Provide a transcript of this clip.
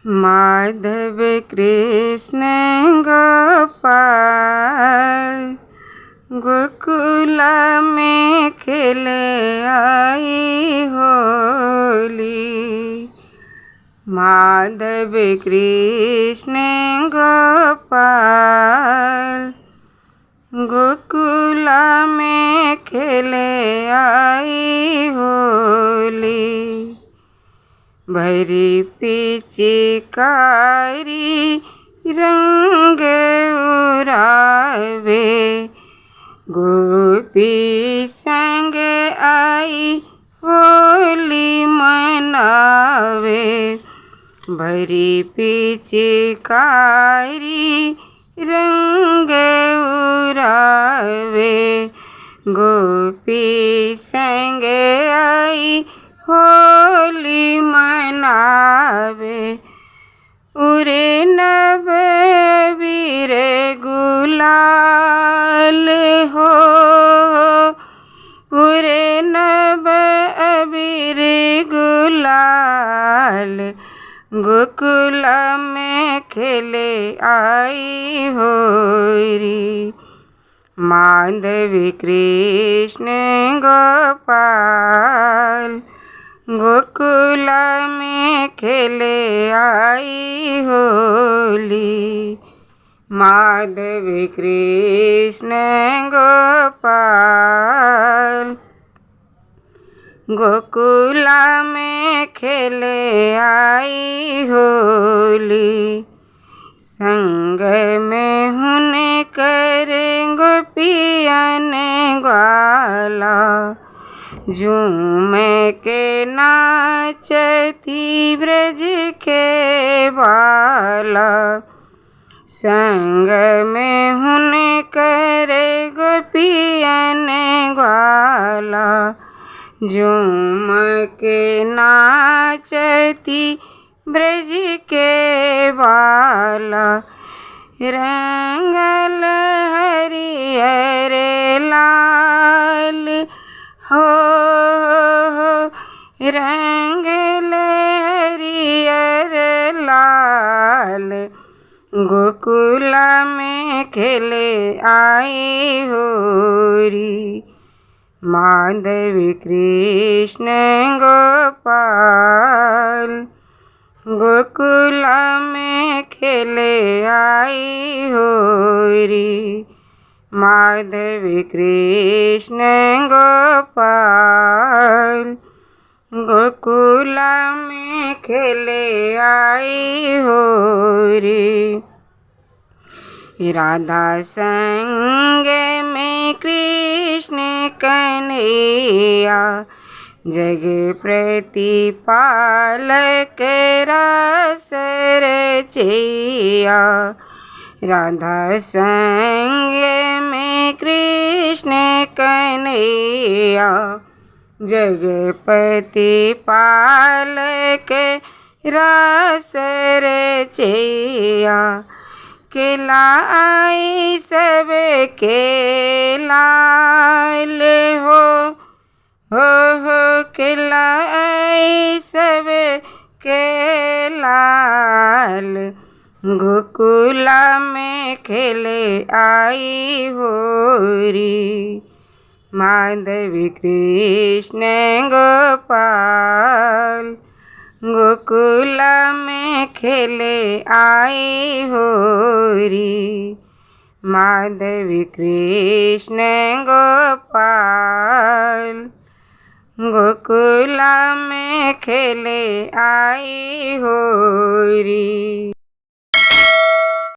माधव कृष्ण गोपाल गोकुल में खेले आई होली। माधव कृष्ण गोपाल गोकुल में खेले आई होली। भरी पिचकारी रंग उड़ावे गोपी संग आई होली मनावे। भरी पिचकारी रंग उड़ावे गोपी संग आई होली मनावे। उरे नभ वीर गुलाल हो, उरे नभ वीर गुलाल गोकुल में खेले आई होरी। माधव कृष्ण गोपाल गोकुल में खेले आई होली। माधव कृष्ण गोपाल गोकुल में खेले आई होली। संग में हुन कर गोपियन ग्वाला झूम के नाचती ब्रज के बाला। संग में हुन कर गोपियन ग्वाला झूम के नाचती ब्रज के बाला। रंगल हरियर लाल हो, रंगल हरियर लाल गोकुल में खेले आई होरी। माधव कृष्ण गोपाल गोकुल में खेले आई होरी। माधव कृष्ण गोपाल गोकुल में खेले आई होरी। राधा संग में कृष्ण कन्हैया जग प्रतिपालक रस रचैया। राधा संग में कृष्ण कन्हैया जगपति पालक रस रचैया। खिलाई सब के लाल हो खिलाई सब के लाल गोकुल में खेले आई होरी। माधव कृष्ण गोपाल गोकुल में खेले आई होरी। माधव कृष्ण गोपाल गोकुल में खेले आई होरी।